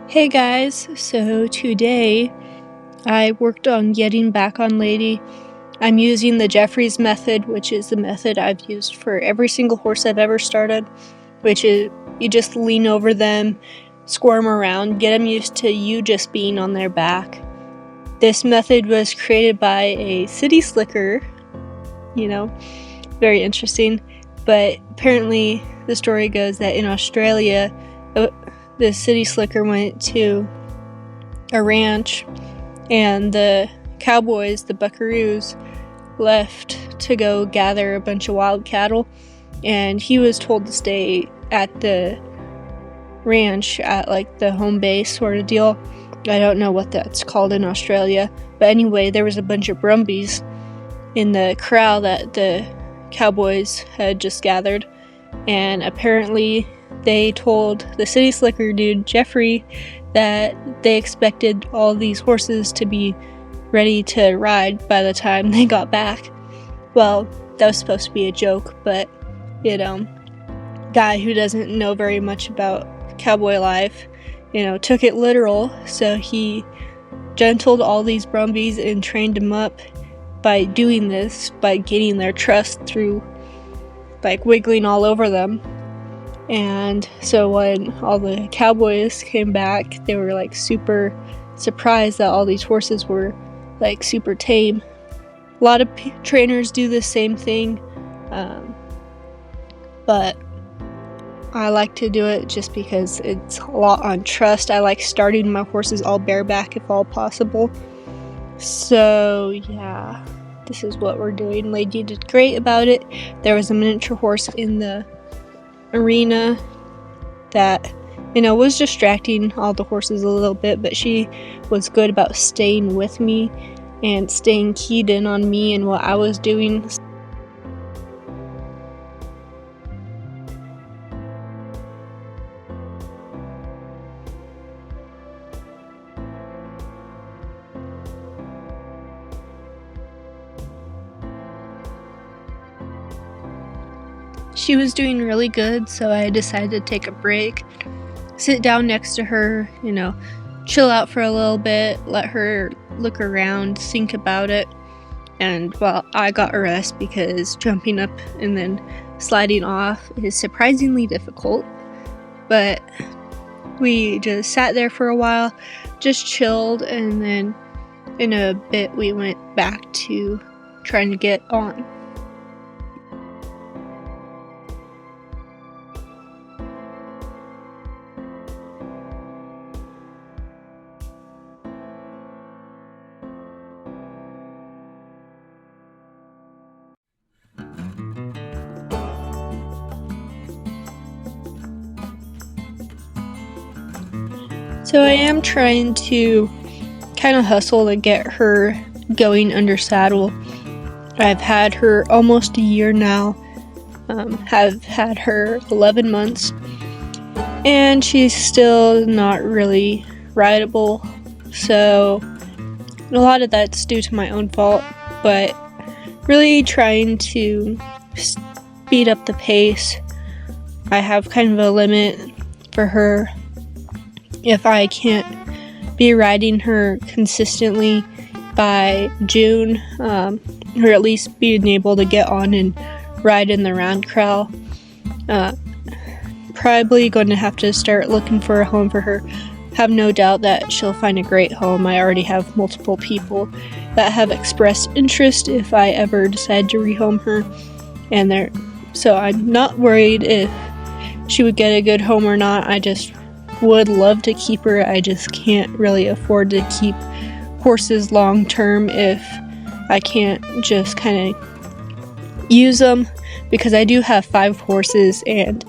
Hey guys, so today I worked on getting back on Lady. I'm using the Jeffrie's method, which is the method I've used for every single horse I've ever started, which is you just lean over them, squirm around, get them used to you just being on their back. This method was created by a city slicker, very interesting, but apparently the story goes that in Australia, the city slicker went to a ranch and the cowboys, the buckaroos, left to go gather a bunch of wild cattle, and he was told to stay at the ranch at like the home base sort of deal. I don't know what that's called in Australia, but anyway, there was a bunch of brumbies in the corral that the cowboys had just gathered, and apparently they told the city slicker dude, Jeffrie, that they expected all these horses to be ready to ride by the time they got back. Well, that was supposed to be a joke, but, guy who doesn't know very much about cowboy life, took it literal, so he gentled all these brumbies and trained them up by doing this, by gaining their trust through, like, wiggling all over them. And so when all the cowboys came back, they were like super surprised that all these horses were like super tame. A lot of trainers do the same thing, but I like to do it just because it's a lot on trust. I like starting my horses all bareback if all possible. So yeah, this is what we're doing. Lady did great about it. There was a miniature horse in the arena that was distracting all the horses a little bit, but she was good about staying with me and staying keyed in on me and what I was doing. She was doing really good, so I decided to take a break, sit down next to her, chill out for a little bit, let her look around, think about it, and I got a rest because jumping up and then sliding off is surprisingly difficult. But we just sat there for a while, just chilled, and then in a bit we went back to trying to get on. So I am trying to kind of hustle to get her going under saddle. I've had her almost a year now, have had her 11 months, and she's still not really rideable, so a lot of that's due to my own fault, but really trying to speed up the pace. I have kind of a limit for her. If I can't be riding her consistently by June, or at least being able to get on and ride in the round corral, probably going to have to start looking for a home for her. Have no doubt that she'll find a great home. I already have multiple people that have expressed interest if I ever decide to rehome her, so I'm not worried if she would get a good home or not. I just would love to keep her. I just can't really afford to keep horses long term if I can't just kind of use them, because I do have 5 horses and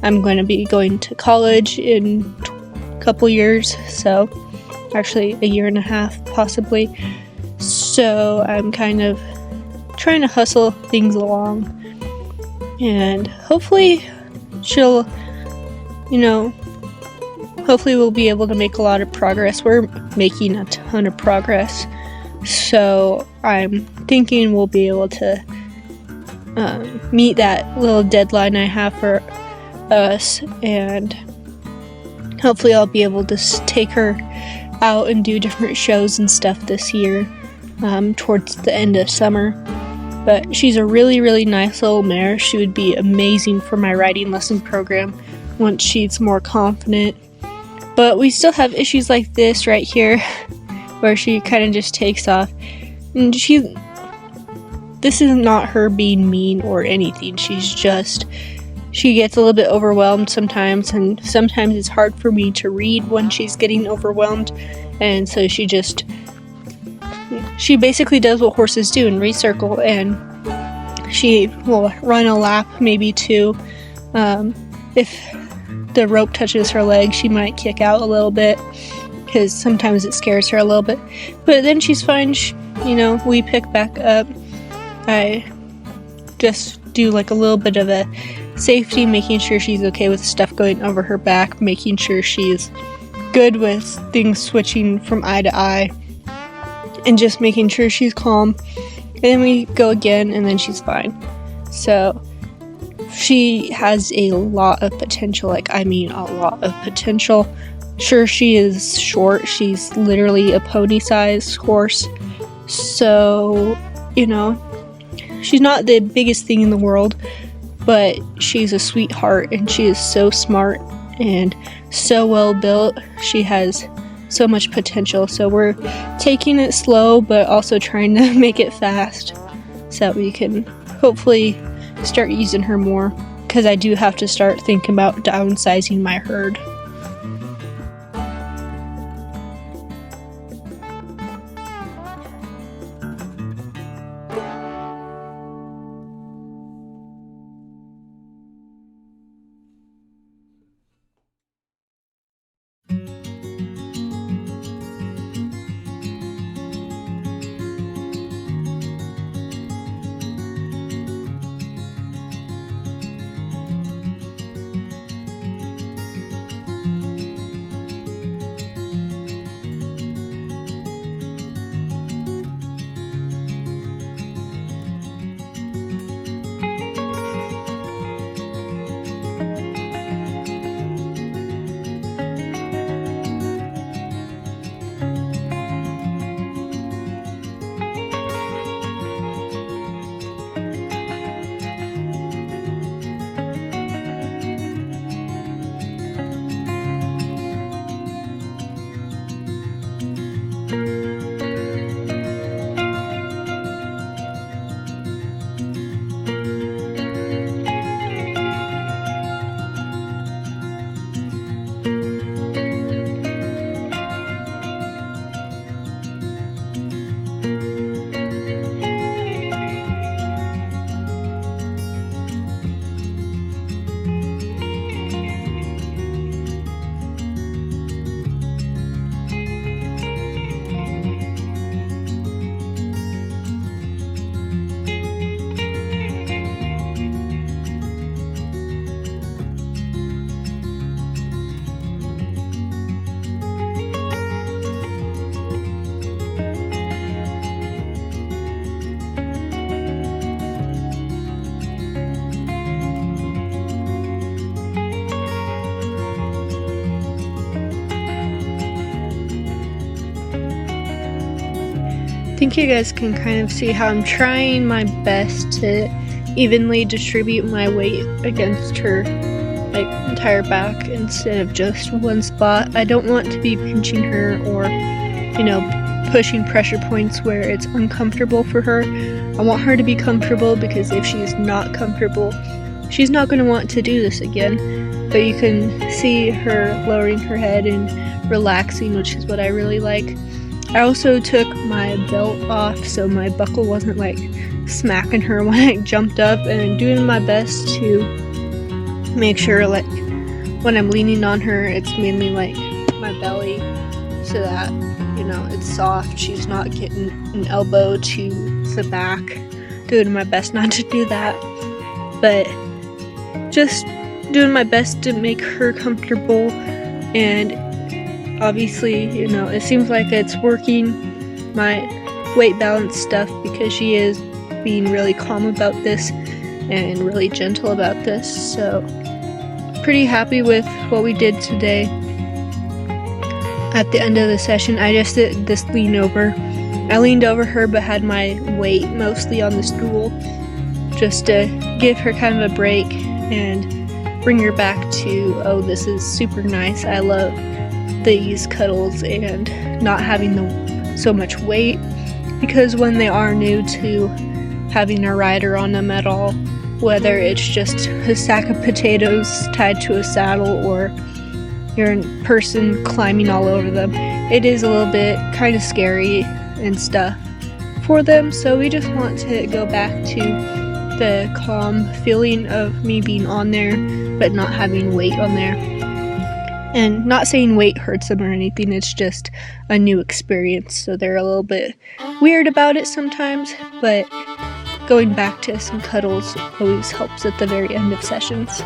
I'm going to be going to college in a couple years, so actually a year and a half possibly. So I'm kind of trying to hustle things along, and hopefully she'll, hopefully we'll be able to make a lot of progress. We're making a ton of progress, so I'm thinking we'll be able to meet that little deadline I have for us, and hopefully I'll be able to take her out and do different shows and stuff this year, towards the end of summer. But she's a really, really nice little mare. She would be amazing for my riding lesson program once she's more confident. But we still have issues like this right here, where she kind of just takes off. And this is not her being mean or anything. She gets a little bit overwhelmed sometimes, and sometimes it's hard for me to read when she's getting overwhelmed. And so she basically does what horses do and recircle, and she will run a lap, maybe two. If the rope touches her leg, she might kick out a little bit, because sometimes it scares her a little bit. But then she's fine. We pick back up. I just do like a little bit of a safety, making sure she's okay with stuff going over her back, making sure she's good with things switching from eye to eye, and just making sure she's calm. And then we go again, and then she's fine. So she has a lot of potential, a lot of potential. Sure, she is short. She's literally a pony-sized horse. So, she's not the biggest thing in the world, but she's a sweetheart, and she is so smart and so well built. She has so much potential. So we're taking it slow, but also trying to make it fast so that we can hopefully start using her more, because I do have to start thinking about downsizing my herd. I think you guys can kind of see how I'm trying my best to evenly distribute my weight against her entire back instead of just one spot. I don't want to be pinching her or pushing pressure points where it's uncomfortable for her. I want her to be comfortable, because if she's not comfortable, she's not going to want to do this again. But you can see her lowering her head and relaxing, which is what I really like. I also took my belt off so my buckle wasn't smacking her when I jumped up, and I'm doing my best to make sure when I'm leaning on her, it's mainly my belly, so that it's soft. She's not getting an elbow to the back. Doing my best not to do that, but just doing my best to make her comfortable. And obviously, it seems like it's working, my weight balance stuff, because she is being really calm about this and really gentle about this. So pretty happy with what we did today. at the end of the session, I just did this lean over. I leaned over her but had my weight mostly on the stool, just to give her kind of a break and bring her back to, oh, this is super nice. I love these cuddles and not having so much weight, because when they are new to having a rider on them at all, whether it's just a sack of potatoes tied to a saddle or you're in person climbing all over them, it is a little bit kind of scary and stuff for them. So we just want to go back to the calm feeling of me being on there but not having weight on there. And not saying weight hurts them or anything, it's just a new experience, so they're a little bit weird about it sometimes, but going back to some cuddles always helps at the very end of sessions.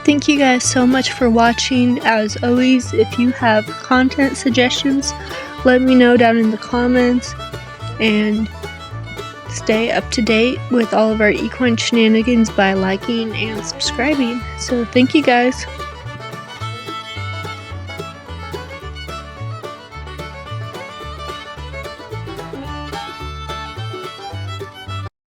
Thank you guys so much for watching. As always, if you have content suggestions, let me know down in the comments, and stay up to date with all of our equine shenanigans by liking and subscribing. So thank you guys.